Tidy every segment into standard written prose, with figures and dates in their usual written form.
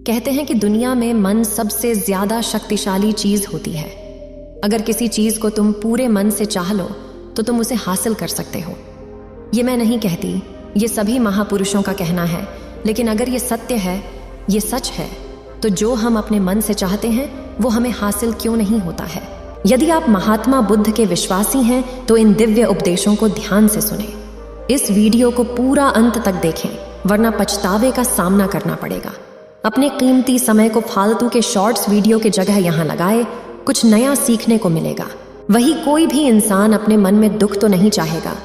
कहते हैं कि दुनिया में मन सबसे ज्यादा शक्तिशाली चीज होती है। अगर किसी चीज को तुम पूरे मन से चाह लो तो तुम उसे हासिल कर सकते हो। ये मैं नहीं कहती, ये सभी महापुरुषों का कहना है। लेकिन अगर ये सत्य है, ये सच है, तो जो हम अपने मन से चाहते हैं वो हमें हासिल क्यों नहीं होता है। यदि आप महात्मा बुद्ध के विश्वासी हैं तो इन दिव्य उपदेशों को ध्यान से सुने। इस वीडियो को पूरा अंत तक देखें, वरना पछतावे का सामना करना पड़ेगा। अपने कीमती समय को फालतू के शॉर्ट्स वीडियो की जगह यहाँ लगाए, कुछ नया सीखने को मिलेगा। वही कोई भी इंसान अपने मन में दुख तो नहीं चाहेगा,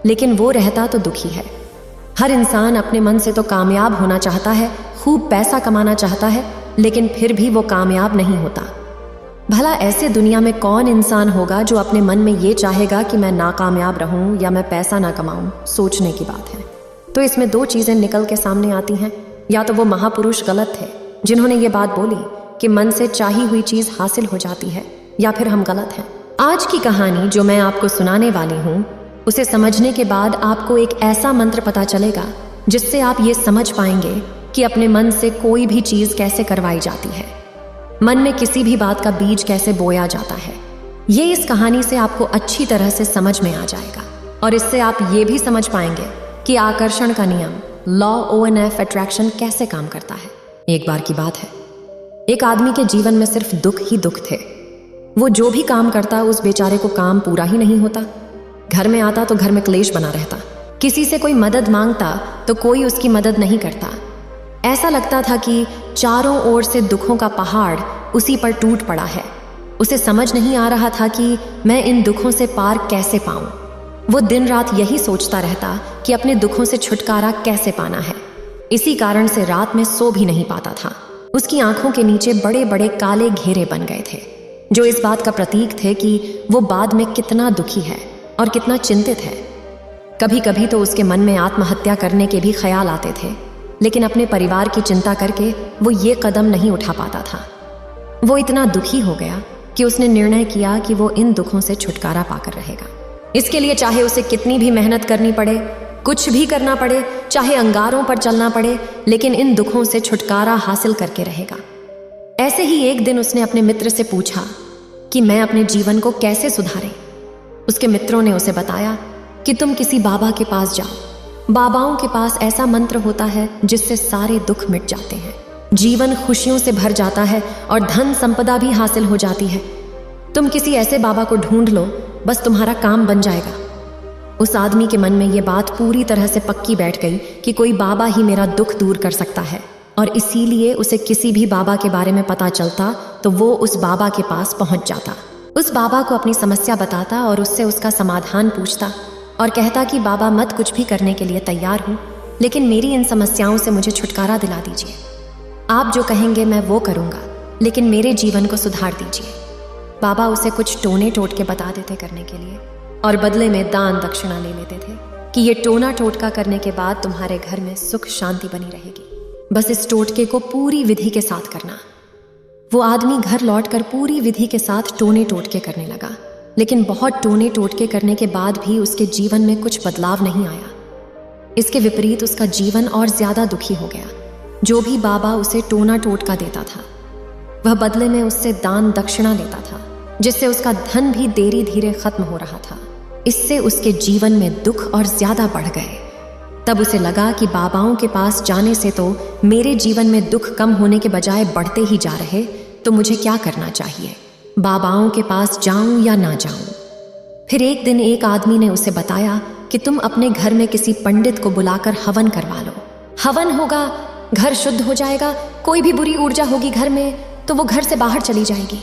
लेकिन वो रहता तो दुखी है। हर इंसान अपने मन से तो कामयाब होना चाहता है, खूब पैसा कमाना चाहता है, लेकिन फिर भी वो कामयाब नहीं होता। भला ऐसे दुनिया में कौन इंसान होगा जो अपने मन में ये चाहेगा कि मैं नाकामयाब रहूं या मैं पैसा ना कमाऊं। सोचने की बात है। तो इसमें दो चीजें निकल के सामने आती हैं। या तो वो महापुरुष गलत थे जिन्होंने ये बात बोली कि मन से चाही हुई चीज हासिल हो जाती है, या फिर हम गलत हैं। आज की कहानी जो मैं आपको सुनाने वाली हूँ, उसे समझने के बाद आपको एक ऐसा मंत्र पता चलेगा जिससे आप ये समझ पाएंगे कि अपने मन से कोई भी चीज कैसे करवाई जाती है, मन में किसी भी बात का बीज कैसे बोया जाता है। ये इस कहानी से आपको अच्छी तरह से समझ में आ जाएगा, और इससे आप ये भी समझ पाएंगे कि आकर्षण का नियम, लॉ ONF अट्रैक्शन कैसे काम करता है। एक बार की बात है, एक आदमी के जीवन में सिर्फ दुख ही दुख थे। वो जो भी काम करता उस बेचारे को काम पूरा ही नहीं होता। घर में आता तो घर में क्लेश बना रहता, किसी से कोई मदद मांगता तो कोई उसकी मदद नहीं करता। ऐसा लगता था कि चारों ओर से दुखों का पहाड़ उसी पर टूट पड़ा है। उसे समझ नहीं आ रहा था कि मैं इन दुखों से पार कैसे पाऊं। वो दिन रात यही सोचता रहता कि अपने दुखों से छुटकारा कैसे पाना है। इसी कारण से रात में सो भी नहीं पाता था। उसकी आंखों के नीचे बड़े बड़े काले घेरे बन गए थे, जो इस बात का प्रतीक थे कि वो बाद में कितना दुखी है और कितना चिंतित है। कभी कभी तो उसके मन में आत्महत्या करने के भी ख्याल आते थे, लेकिन अपने परिवार की चिंता करके वो ये कदम नहीं उठा पाता था। वो इतना दुखी हो गया कि उसने निर्णय किया कि वो इन दुखों से छुटकारा पाकर रहेगा। इसके लिए चाहे उसे कितनी भी मेहनत करनी पड़े, कुछ भी करना पड़े, चाहे अंगारों पर चलना पड़े, लेकिन इन दुखों से छुटकारा हासिल करके रहेगा। ऐसे ही एक दिन उसने अपने मित्र से पूछा कि मैं अपने जीवन को कैसे सुधारें। उसके मित्रों ने उसे बताया कि तुम किसी बाबा के पास जाओ। बाबाओं के पास ऐसा मंत्र होता है जिससे सारे दुख मिट जाते हैं, जीवन खुशियों से भर जाता है और धन संपदा भी हासिल हो जाती है। तुम किसी ऐसे बाबा को ढूंढ लो, बस तुम्हारा काम बन जाएगा। उस आदमी के मन में यह बात पूरी तरह से पक्की बैठ गई कि कोई बाबा ही मेरा दुख दूर कर सकता है, और इसीलिए उसे किसी भी बाबा के बारे में पता चलता तो वो उस बाबा के पास पहुंच जाता। उस बाबा को अपनी समस्या बताता और उससे उसका समाधान पूछता और कहता कि बाबा मत कुछ भी करने के लिए तैयार हूं, लेकिन मेरी इन समस्याओं से मुझे छुटकारा दिला दीजिए। आप जो कहेंगे मैं वो करूंगा, लेकिन मेरे जीवन को सुधार दीजिए। बाबा उसे कुछ टोने टोटके बता देते करने के लिए, और बदले में दान दक्षिणा ले लेते थे कि ये टोना टोटका करने के बाद तुम्हारे घर में सुख शांति बनी रहेगी। बस इस टोटके को पूरी विधि के साथ करना। वो आदमी घर लौटकर पूरी विधि के साथ टोने टोटके करने लगा, लेकिन बहुत टोने टोटके करने के बाद भी उसके जीवन में कुछ बदलाव नहीं आया। इसके विपरीत उसका जीवन और ज्यादा दुखी हो गया। जो भी बाबा उसे टोना टोटका देता था, वह बदले में उससे दान दक्षिणा लेता था, जिससे उसका धन भी धीरे धीरे खत्म हो रहा था। इससे उसके जीवन में दुख और ज्यादा बढ़ गए। तब उसे लगा कि बाबाओं के पास जाने से तो मेरे जीवन में दुख कम होने के बजाय बढ़ते ही जा रहे, तो मुझे क्या करना चाहिए? बाबाओं के पास जाऊं या ना जाऊं? फिर एक दिन एक आदमी ने उसे बताया कि तुम अपने घर में किसी पंडित को बुलाकर हवन करवा लो। हवन होगा, घर शुद्ध हो जाएगा, कोई भी बुरी ऊर्जा होगी घर में तो वो घर से बाहर चली जाएगी।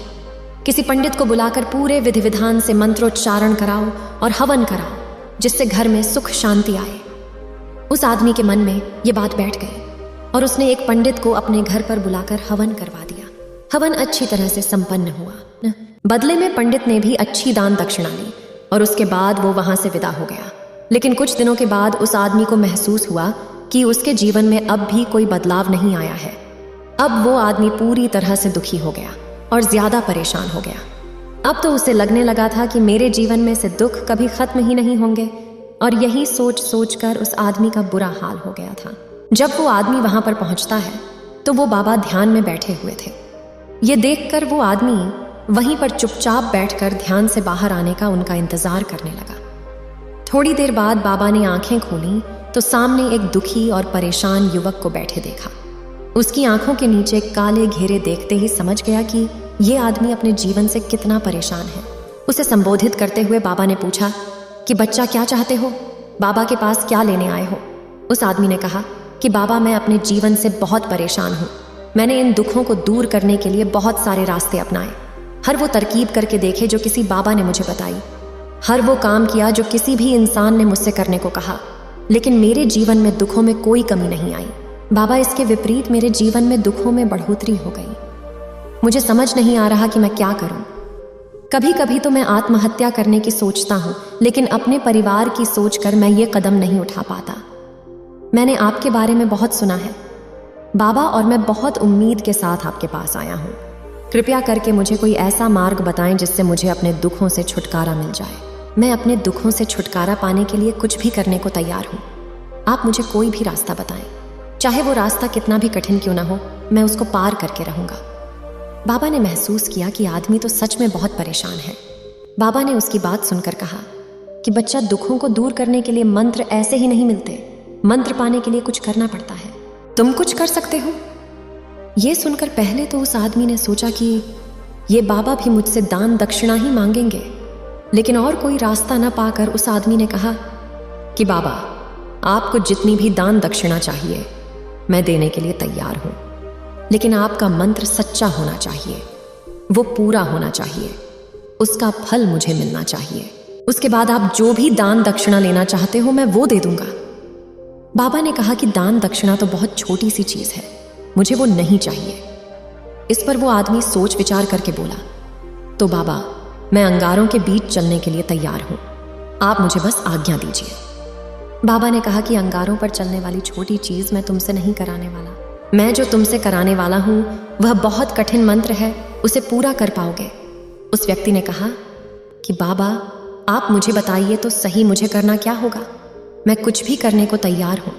किसी पंडित को बुलाकर पूरे विधि विधान से मंत्रोच्चारण कराओ और हवन कराओ, जिससे घर में सुख शांति आए। उस आदमी के मन में ये बात बैठ गई और उसने एक पंडित को अपने घर पर बुलाकर हवन करवा दिया। हवन अच्छी तरह से संपन्न हुआ। बदले में पंडित ने भी अच्छी दान दक्षिणा ली और उसके बाद वो वहां से विदा हो गया। लेकिन कुछ दिनों के बाद उस आदमी को महसूस हुआ कि उसके जीवन में अब भी कोई बदलाव नहीं आया है। अब वो आदमी पूरी तरह से दुखी हो गया और ज्यादा परेशान हो गया। अब तो उसे लगने लगा था कि मेरे जीवन में से दुख कभी खत्म ही नहीं होंगे, और यही सोच सोच कर उस आदमी का बुरा हाल हो गया था। जब वो आदमी वहां पर पहुंचता है तो वो बाबा ध्यान में बैठे हुए थे। ये देखकर वो आदमी वहीं पर चुपचाप बैठकर ध्यान से बाहर आने का उनका इंतजार करने लगा। थोड़ी देर बाद बाबा ने आंखें खोली तो सामने एक दुखी और परेशान युवक को बैठे देखा। उसकी आंखों के नीचे काले घेरे देखते ही समझ गया कि ये आदमी अपने जीवन से कितना परेशान है। उसे संबोधित करते हुए बाबा ने पूछा कि बच्चा, क्या चाहते हो? बाबा के पास क्या लेने आए हो? उस आदमी ने कहा कि बाबा, मैं अपने जीवन से बहुत परेशान हूँ। मैंने इन दुखों को दूर करने के लिए बहुत सारे रास्ते अपनाए, हर वो तरकीब करके देखे जो किसी बाबा ने मुझे बताई, हर वो काम किया जो किसी भी इंसान ने मुझसे करने को कहा, लेकिन मेरे जीवन में दुखों में कोई कमी नहीं आई। बाबा, इसके विपरीत मेरे जीवन में दुखों में बढ़ोतरी हो गई। मुझे समझ नहीं आ रहा कि मैं क्या करूं। कभी कभी तो मैं आत्महत्या करने की सोचता हूं, लेकिन अपने परिवार की सोचकर मैं ये कदम नहीं उठा पाता। मैंने आपके बारे में बहुत सुना है बाबा, और मैं बहुत उम्मीद के साथ आपके पास आया हूं। कृपया करके मुझे कोई ऐसा मार्ग बताएं जिससे मुझे अपने दुखों से छुटकारा मिल जाए। मैं अपने दुखों से छुटकारा पाने के लिए कुछ भी करने को तैयार हूं। आप मुझे कोई भी रास्ता बताएं, चाहे वो रास्ता कितना भी कठिन क्यों ना हो, मैं उसको पार करके रहूंगा। बाबा ने महसूस किया कि आदमी तो सच में बहुत परेशान है। बाबा ने उसकी बात सुनकर कहा कि बच्चा, दुखों को दूर करने के लिए मंत्र ऐसे ही नहीं मिलते। मंत्र पाने के लिए कुछ करना पड़ता है। तुम कुछ कर सकते हो। यह सुनकर पहले तो उस आदमी ने सोचा कि ये बाबा भी मुझसे दान दक्षिणा ही मांगेंगे, लेकिन और कोई रास्ता न पाकर उस आदमी ने कहा कि बाबा, आपको जितनी भी दान दक्षिणा चाहिए मैं देने के लिए तैयार हूं, लेकिन आपका मंत्र सच्चा होना चाहिए, वो पूरा होना चाहिए, उसका फल मुझे मिलना चाहिए। उसके बाद आप जो भी दान दक्षिणा लेना चाहते हो मैं वो दे दूंगा। बाबा ने कहा कि दान दक्षिणा तो बहुत छोटी सी चीज है, मुझे वो नहीं चाहिए। इस पर वो आदमी सोच विचार करके बोला, तो बाबा, मैं अंगारों के बीच चलने के लिए तैयार हूं, आप मुझे बस आज्ञा दीजिए। बाबा ने कहा कि अंगारों पर चलने वाली छोटी चीज मैं तुमसे नहीं कराने वाला। मैं जो तुमसे कराने वाला हूं वह बहुत कठिन मंत्र है, उसे पूरा कर पाओगे। उस व्यक्ति ने कहा कि बाबा, आप मुझे बताइए तो सही, मुझे करना क्या होगा? मैं कुछ भी करने को तैयार हूं।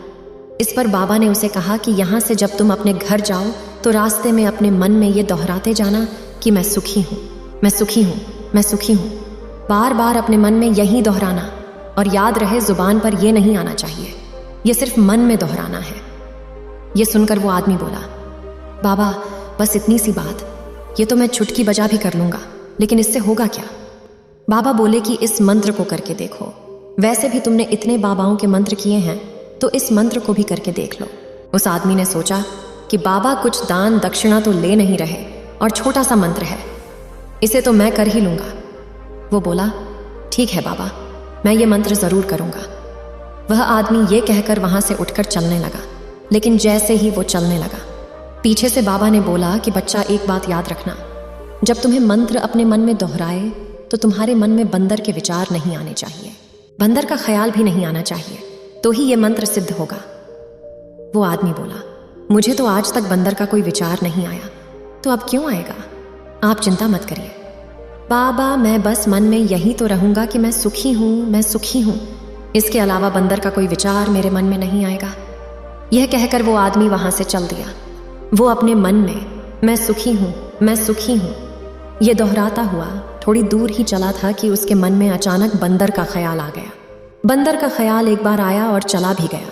इस पर बाबा ने उसे कहा कि यहां से जब तुम अपने घर जाओ तो रास्ते में अपने मन में ये दोहराते जाना कि मैं सुखी हूं, मैं सुखी हूं, मैं सुखी हूं। बार बार अपने मन में यही दोहराना, और याद रहे जुबान पर यह नहीं आना चाहिए, यह सिर्फ मन में दोहराना है। यह सुनकर वो आदमी बोला, बाबा, बस इतनी सी बात, ये तो मैं चुटकी बजा भी कर लूंगा, लेकिन इससे होगा क्या? बाबा बोले कि इस मंत्र को करके देखो। वैसे भी तुमने इतने बाबाओं के मंत्र किए हैं, तो इस मंत्र को भी करके देख लो। उस आदमी ने सोचा कि बाबा कुछ दान दक्षिणा तो ले नहीं रहे और छोटा सा मंत्र है, इसे तो मैं कर ही लूंगा। वो बोला, ठीक है बाबा, मैं ये मंत्र जरूर करूंगा। वह आदमी ये कहकर वहां से उठकर चलने लगा, लेकिन जैसे ही वो चलने लगा, पीछे से बाबा ने बोला कि बच्चा, एक बात याद रखना, जब तुम्हें मंत्र अपने मन में दोहराए तो तुम्हारे मन में बंदर के विचार नहीं आने चाहिए, बंदर का ख्याल भी नहीं आना चाहिए, तो ही ये मंत्र सिद्ध होगा। वो आदमी बोला, मुझे तो आज तक बंदर का कोई विचार नहीं आया, तो अब क्यों आएगा? आप चिंता मत करिए बाबा, मैं बस मन में यही तो रहूंगा कि मैं सुखी हूं, मैं सुखी हूं। इसके अलावा बंदर का कोई विचार मेरे मन में नहीं आएगा। यह कहकर वो आदमी वहां से चल दिया। वो अपने मन में मैं सुखी हूं, मैं सुखी हूं ये दोहराता हुआ थोड़ी दूर ही चला था कि उसके मन में अचानक बंदर का ख्याल आ गया। बंदर का ख्याल एक बार आया और चला भी गया,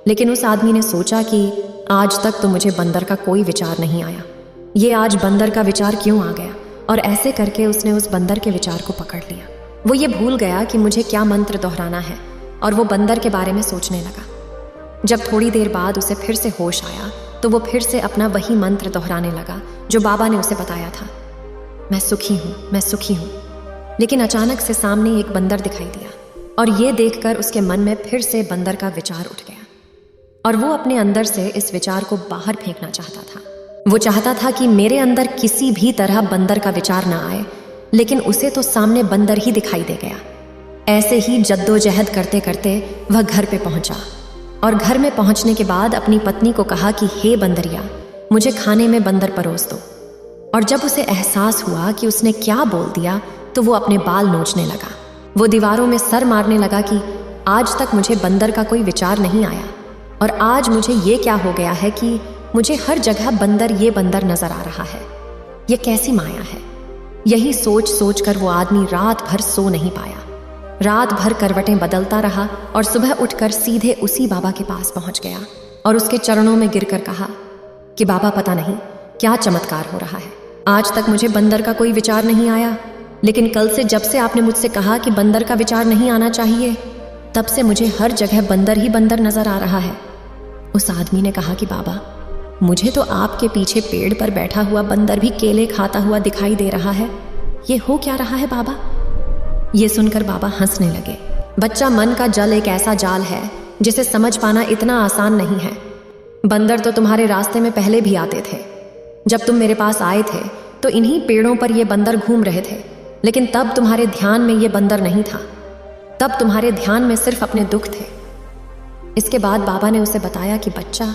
लेकिन उस आदमी ने सोचा कि आज तक तो मुझे बंदर का कोई विचार नहीं आया, ये आज बंदर का विचार क्यों आ गया? और ऐसे करके उसने उस बंदर के विचार को पकड़ लिया। वो ये भूल गया कि मुझे क्या मंत्र दोहराना है, और वो बंदर के बारे में सोचने लगा। जब थोड़ी देर बाद उसे फिर से होश आया तो वो फिर से अपना वही मंत्र दोहराने लगा जो बाबा ने उसे बताया था, मैं सुखी हूं, मैं सुखी हूं। लेकिन अचानक से सामने एक बंदर दिखाई दिया, और ये देखकर उसके मन में फिर से बंदर का विचार उठ गया, और वो अपने अंदर से इस विचार को बाहर फेंकना चाहता था। वो चाहता था कि मेरे अंदर किसी भी तरह बंदर का विचार ना आए, लेकिन उसे तो सामने बंदर ही दिखाई दे गया। ऐसे ही जद्दोजहद करते करते वह घर पे पहुंचा, और घर में पहुंचने के बाद अपनी पत्नी को कहा कि हे बंदरिया, मुझे खाने में बंदर परोस दो। और जब उसे एहसास हुआ कि उसने क्या बोल दिया तो वो अपने बाल नोचने लगा। वो दीवारों में सर मारने लगा कि आज तक मुझे बंदर का कोई विचार नहीं आया, और आज मुझे ये क्या हो गया है कि मुझे हर जगह बंदर ये बंदर नजर आ रहा है। ये कैसी माया है? यही सोच सोच कर वो आदमी रात भर सो नहीं पाया। रात भर करवटें बदलता रहा और सुबह उठकर सीधे उसी बाबा के पास पहुंच गया और उसके चरणों में गिरकर कहा कि बाबा, पता नहीं क्या चमत्कार हो रहा है। आज तक मुझे बंदर का कोई विचार नहीं आया, लेकिन कल से जब से आपने मुझसे कहा कि बंदर का विचार नहीं आना चाहिए, तब से मुझे हर जगह बंदर ही बंदर नजर आ रहा है। उस आदमी ने कहा कि बाबा, मुझे तो आपके पीछे पेड़ पर बैठा हुआ बंदर भी केले खाता हुआ दिखाई दे रहा है। ये हो क्या रहा है बाबा? ये सुनकर बाबा हंसने लगे। बच्चा, मन का जल एक ऐसा जाल है जिसे समझ पाना इतना आसान नहीं है। बंदर तो तुम्हारे रास्ते में पहले भी आते थे। जब तुम मेरे पास आए थे तो इन्हीं पेड़ों पर ये बंदर घूम रहे थे, लेकिन तब तुम्हारे ध्यान में ये बंदर नहीं था। तब तुम्हारे ध्यान में सिर्फ अपने दुख थे। इसके बाद बाबा ने उसे बताया कि बच्चा,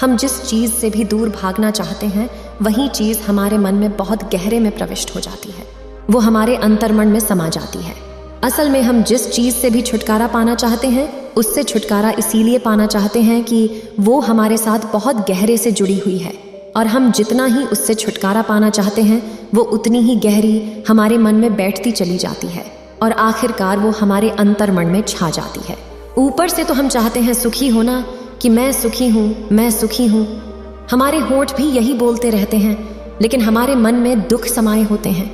हम जिस चीज से भी दूर भागना चाहते हैं, वही चीज हमारे मन में बहुत गहरे में प्रविष्ट हो जाती है। वो हमारे अंतर्मन में समा जाती है। असल में हम जिस चीज से भी छुटकारा पाना चाहते हैं, उससे छुटकारा इसीलिए पाना चाहते हैं कि वो हमारे साथ बहुत गहरे से जुड़ी हुई है, और हम जितना ही उससे छुटकारा पाना चाहते हैं, वो उतनी ही गहरी हमारे मन में बैठती चली जाती है और आखिरकार वो हमारे अंतर्मन में छा जाती है। ऊपर से तो हम चाहते हैं सुखी होना, कि मैं सुखी हूँ, मैं सुखी हूँ। हमारे होंठ भी यही बोलते रहते हैं, लेकिन हमारे मन में दुख समाये होते हैं।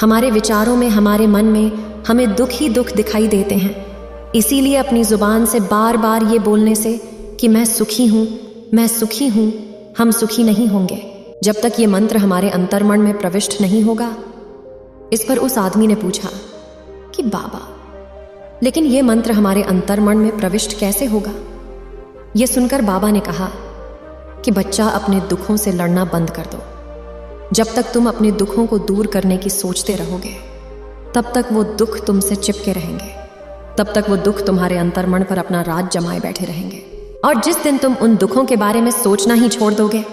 हमारे विचारों में, हमारे मन में हमें दुख ही दुख दिखाई देते हैं। इसीलिए अपनी जुबान से बार बार ये बोलने से कि मैं सुखी हूँ, मैं सुखी हूँ, हम सुखी नहीं होंगे जब तक ये मंत्र हमारे अंतर्मन में प्रविष्ट नहीं होगा। इस पर उस आदमी ने पूछा कि बाबा, लेकिन ये मंत्र हमारे अंतर्मन में प्रविष्ट कैसे होगा? ये सुनकर बाबा ने कहा कि बच्चा, अपने दुखों से लड़ना बंद कर दो। जब तक तुम अपने दुखों को दूर करने की सोचते रहोगे, तब तक वो दुख तुमसे चिपके रहेंगे। तब तक वो दुख तुम्हारे अंतर्मन पर अपना राज जमाए बैठे रहेंगे। और जिस दिन तुम उन दुखों के बारे में सोचना ही छोड़ दोगे,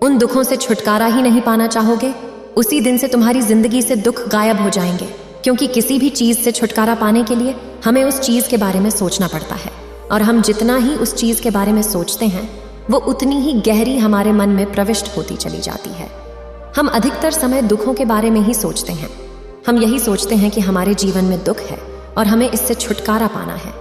उन दुखों से छुटकारा ही नहीं पाना चाहोगे, उसी दिन से तुम्हारी जिंदगी से दुख गायब हो जाएंगे। क्योंकि किसी भी चीज से छुटकारा पाने के लिए हमें उस चीज के बारे में सोचना पड़ता है, और हम जितना ही उस चीज के बारे में सोचते हैं, वो उतनी ही गहरी हमारे मन में प्रविष्ट होती चली जाती है। हम अधिकतर समय दुखों के बारे में ही सोचते हैं। हम यही सोचते हैं कि हमारे जीवन में दुख है और हमें इससे छुटकारा पाना है।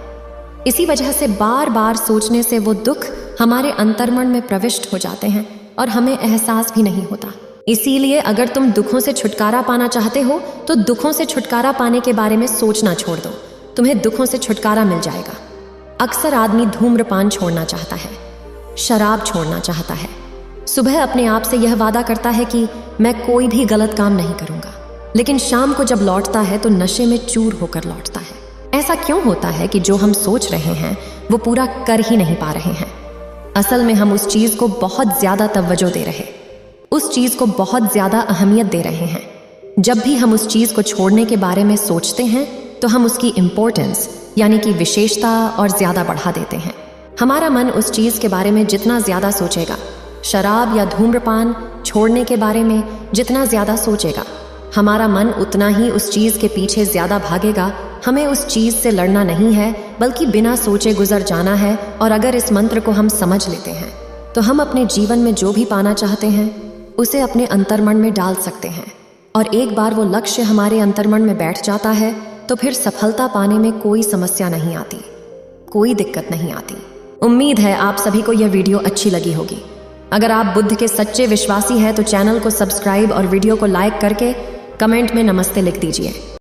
इसी वजह से बार बार सोचने से वो दुख हमारे अंतर्मन में प्रविष्ट हो जाते हैं और हमें एहसास भी नहीं होता। इसीलिए अगर तुम दुखों से छुटकारा पाना चाहते हो, तो दुखों से छुटकारा पाने के बारे में सोचना छोड़ दो। तुम्हें दुखों से छुटकारा मिल जाएगा। अक्सर आदमी धूम्रपान छोड़ना चाहता है, शराब छोड़ना चाहता है, सुबह अपने आप से यह वादा करता है कि मैं कोई भी गलत काम नहीं करूंगा, लेकिन शाम को जब लौटता है तो नशे में चूर होकर लौटता है। ऐसा क्यों होता है कि जो हम सोच रहे हैं वो पूरा कर ही नहीं पा रहे हैं? असल में हम उस चीज को बहुत ज्यादा तवज्जो दे रहे, उस चीज को बहुत ज्यादा अहमियत दे रहे हैं। जब भी हम उस चीज को छोड़ने के बारे में सोचते हैं, तो हम उसकी इम्पोर्टेंस यानी कि विशेषता और ज्यादा बढ़ा देते हैं। हमारा मन उस चीज के बारे में जितना ज्यादा सोचेगा, शराब या धूम्रपान छोड़ने के बारे में जितना ज्यादा सोचेगा, हमारा मन उतना ही उस चीज के पीछे ज्यादा भागेगा। हमें उस चीज से लड़ना नहीं है, बल्कि बिना सोचे गुजर जाना है। और अगर इस मंत्र को हम समझ लेते हैं, तो हम अपने जीवन में जो भी पाना चाहते हैं, उसे अपने अंतर्मन में डाल सकते हैं। और एक बार वो लक्ष्य हमारे अंतर्मन में बैठ जाता है, तो फिर सफलता पाने में कोई समस्या नहीं आती, कोई दिक्कत नहीं आती। उम्मीद है आप सभी को यह वीडियो अच्छी लगी होगी। अगर आप बुद्ध के सच्चे विश्वासी हैं, तो चैनल को सब्सक्राइब और वीडियो को लाइक करके कमेंट में नमस्ते लिख दीजिए।